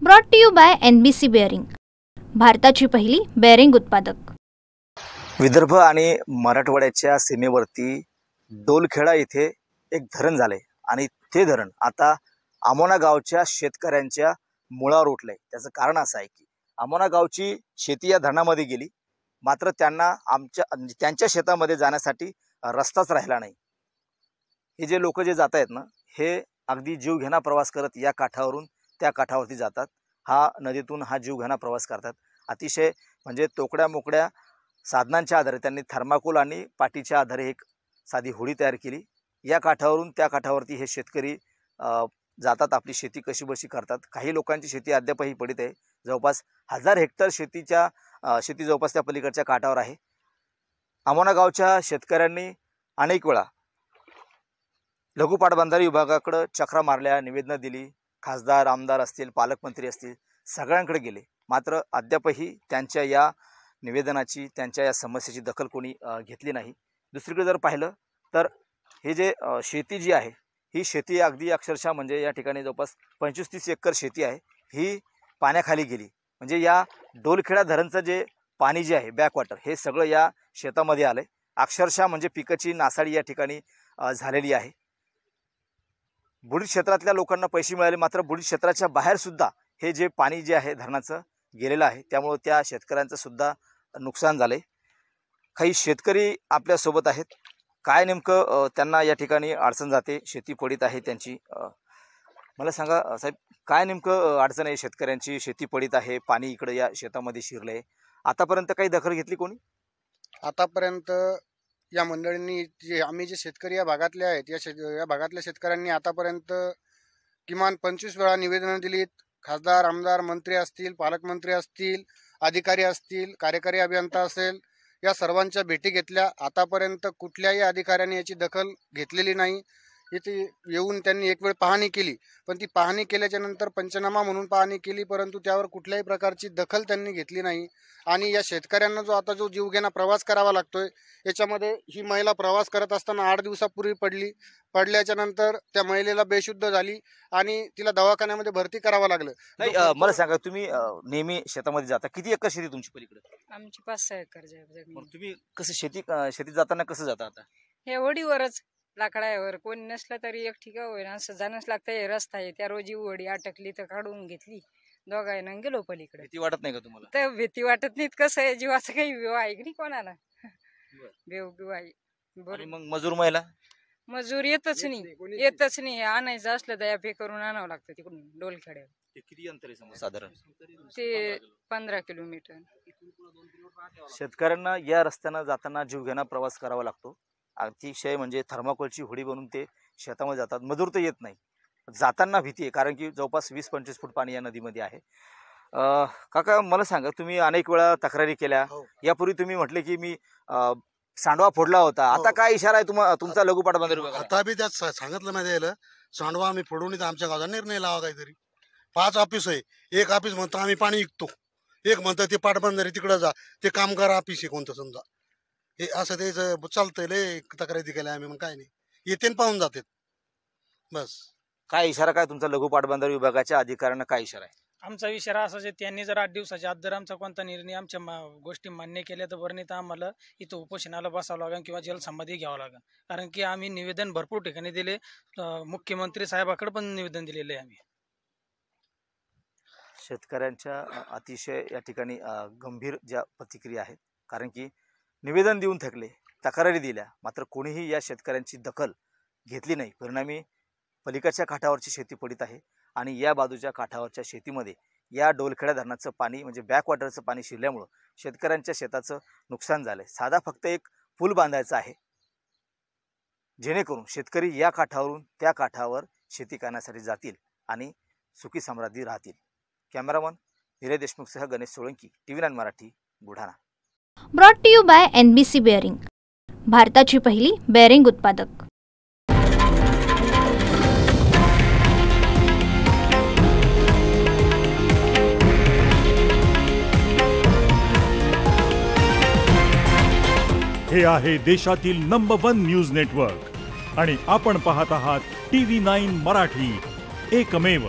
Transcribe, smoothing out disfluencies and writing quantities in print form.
Brought to you by NBC bearing, भारताची पहिली bearing उत्पादक। विदर्भ आणि मराठवाड्याच्या सीमेवरती डोलखेडा येथे एक धरण झाले आणि ते धरण आता आमोना गावच्या शेतकऱ्यांच्या मुळावर उठले। त्याचं कारण असं आहे की आमोना गावची शेती या धरणामध्ये गेली, मात्र त्यांना त्यांच्या शेतामध्ये जाण्यासाठी रस्ताच राहिला नाही। हे जे लोक जे जात आहेत ना, हे अगदी जीवघेणा प्रवास करत या काठावरून त्या काठावरती जातात। हा नदीतून हा जीवघेणा प्रवास करतात। अतिशय म्हणजे तोकड्या मोकड्या साधनांच्या आधारे त्यांनी थर्माकोल आणि पाटीच्या आधारे एक साधी होडी तयार केली। या काठावरून त्या काठावरती हे शेतकरी जातात, आपली शेती कशीबशी करतात। काही लोकांची शेती अद्यापही पडीत आहे। जवळपास 1000 हेक्टर शेती जवळपास त्या पलीकडच्या काठावर आहे। आमोना गावच्या शेतकऱ्यांनी अनेक वेळा लघु पाटबंधारे विभागाकडे चक्रा मारल्या, निवेदनं दिली, खासदार आमदार असतील, पालकमंत्री असतील, सगळ्यांकडे गेले, मात्र अद्यापही त्यांच्या या निवेदनाची, त्यांच्या या समस्येची दखल कोणी घेतली नाही। दुसरीकडे जर पाहिलं तर हे जे शेती जी आहे, ही शेती अगदी अक्षरशः म्हणजे या ठिकाणी जवळपास 25-30 एकर शेती आहे, ही पाण्याखाली गेली। म्हणजे या डोलखेडा धरणचं जे पाणी जे आहे, बॅकवॉटर, हे सगळं या शेतामध्ये आलंय। अक्षरशः म्हणजे पिकाची नासाडी या ठिकाणी झालेली आहे। बुडीत क्षेत्रातल्या लोकांना पैसे मिळाले, मात्र बुडीत क्षेत्राच्या बाहेर सुद्धा हे जे पाणी जे आहे धरणाचं गेलेलं आहे, त्यामुळे त्या शेतकऱ्यांचं सुद्धा नुकसान झालंय। काही शेतकरी आपल्या सोबत आहेत, काय नेमकं त्यांना या ठिकाणी अडचण जाते, शेती पडीत आहे त्यांची, मला सांगा साहेब, काय नेमकं अडचण आहे शेतकऱ्यांची? शेती पडीत आहे, पाणी इकडे या शेतामध्ये शिरलंय, आतापर्यंत काही दखल घेतली कोणी? आतापर्यंत या मंडळींनी आम्ही जे शेतकरी या भागातले आहेत, या भागातल्या शेतकऱ्यांनी आतापर्यंत किमान 25 वेळा निवेदनं दिलीत। खासदार, आमदार, मंत्री असतील, पालकमंत्री असतील, अधिकारी असतील, कार्यकारी अभियंता असेल, या सर्वांच्या भेटी घेतल्या। आतापर्यंत कुठल्याही अधिकाऱ्याने याची दखल घेतलेली नाही। इथे येऊन त्यांनी एक वेळ पाहणी केली, पण ती पाहणी केल्याच्या नंतर पंचनामा म्हणून पाहणी केली, परंतु त्यावर कुठल्याही प्रकारची दखल त्यांनी घेतली नाही। आणि या शेतकऱ्यांना आता जो जीवघेणा प्रवास करावा लागतोय, याच्यामध्ये ही महिला प्रवास करत असताना 8 दिवसापूर्वी पडल्याच्या नंतर त्या महिलेला बेशुद्ध झाली आणि तिला दवाखान्यामध्ये भरती करावं लागलं। नाही, मला सांगा, तुम्ही नेहमी शेतामध्ये जाता, किती एकर शेती तुमची पलीकडे? आमची 5-6 एकर जमीन। तुम्ही कसं शेतीत जाताना कसं जाता? आता हे होडीवरच, लाकडावर, कोणी नसलं तरी एक ठिका होईना असं जाणंच लागतं। हे रस्ता आहे, त्या रोजी होडी अटकली तर काढून घेतली, दोघांना गेलो पलीकडे। भीती वाटत नाही का तुम्हाला? तर भीती वाटत नाही, कसं आहे, जीवाचं काही विव आहे की नाही कोणाला, बेव आहे। मग मजूर महिला मजूर येतच नाही, आणायचं असलं दया पे करून आणावं लागतं तिकडून डोलखेड्यावर। ते किती अंतर आहे साधारण? ते 15 किलोमीटर। शेतकऱ्यांना या रस्त्यानं जाताना जीवघेणा प्रवास करावा लागतो। अतिशय म्हणजे थर्माकोलची होडी बनवून ते शेतामध्ये जातात। मजूर तर येत नाही, जाताना भीती आहे, कारण की जवळपास 20-25 फूट पाणी या नदीमध्ये आहे। काका, मला सांगा, तुम्ही अनेक वेळा तक्रारी केल्या, यापूर्वी तुम्ही म्हटले की मी सांडवा फोडला होता, आता काय इशारा आहे तुमचा लघु पाटबंधारे विभागाला? आता बी त्यात सांगितलं नाही द्यायला, सांडवा आम्ही फोडून इथं आमच्या गावाचा निर्णय लावा काहीतरी। 5 ऑफिस आहे, एक ऑफिस म्हणतो आम्ही पाणी विकतो, एक म्हणतं ते पाटबंधारे तिकडं जा, ते कामगार ऑफिस आहे कोणतं समजा, हे असं त्याचं चालतंय। लय तक्रारी केल्या आम्ही, मग काय नाही, येते पाहून जातात बस। काय इशारा, काय तुमचा लघु पाटबंधारे विभागाच्या अधिकाऱ्यांना काय इशारा आहे? आमचा इशारा असाच आहे, त्यांनी जर 8 दिवसाच्या आत जर आमचा कोणता निर्णय आमच्या गोष्टी मान्य केल्या तर बरं, नाही तर आम्हाला इथं उपोषणाला बसावं लागेल किंवा जलसमाधी घ्यावं लागेल। कारण की आम्ही निवेदन भरपूर ठिकाणी दिले, मुख्यमंत्री साहेबाकडे पण निवेदन दिलेलं आहे आम्ही। शेतकऱ्यांच्या अतिशय या ठिकाणी गंभीर ज्या प्रतिक्रिया आहेत, कारण की निवेदन देऊन थकले, तक्रारी दिल्या, मात्र कोणीही या शेतकऱ्यांची दखल घेतली नाही। परिणामी पलीकडच्या काठावरची शेती पडीत आहे आणि या बाजूच्या काठावरच्या शेतीमध्ये या डोलखेडा धरणाचं पाणी म्हणजे बॅकवॉटरचं पाणी शिरल्यामुळं शेतकऱ्यांच्या शेताचं नुकसान झालंय। साधा फक्त एक पूल बांधायचा आहे, जेणेकरून शेतकरी या काठावरून त्या काठावर शेती करण्यासाठी जातील आणि सुखी समृद्धी राहतील। कॅमेरामन हिरे देशमुखसह Ganesh Solanki, TV9 Marathi, Buldhana. Brought to you by NBC bearing, भारताची पहिली बेअरिंग उत्पादक। हे आहे देशातील नंबर 1 न्यूज नेटवर्क आणि आपण पाहत आहात TV9 मराठी, एकमेव।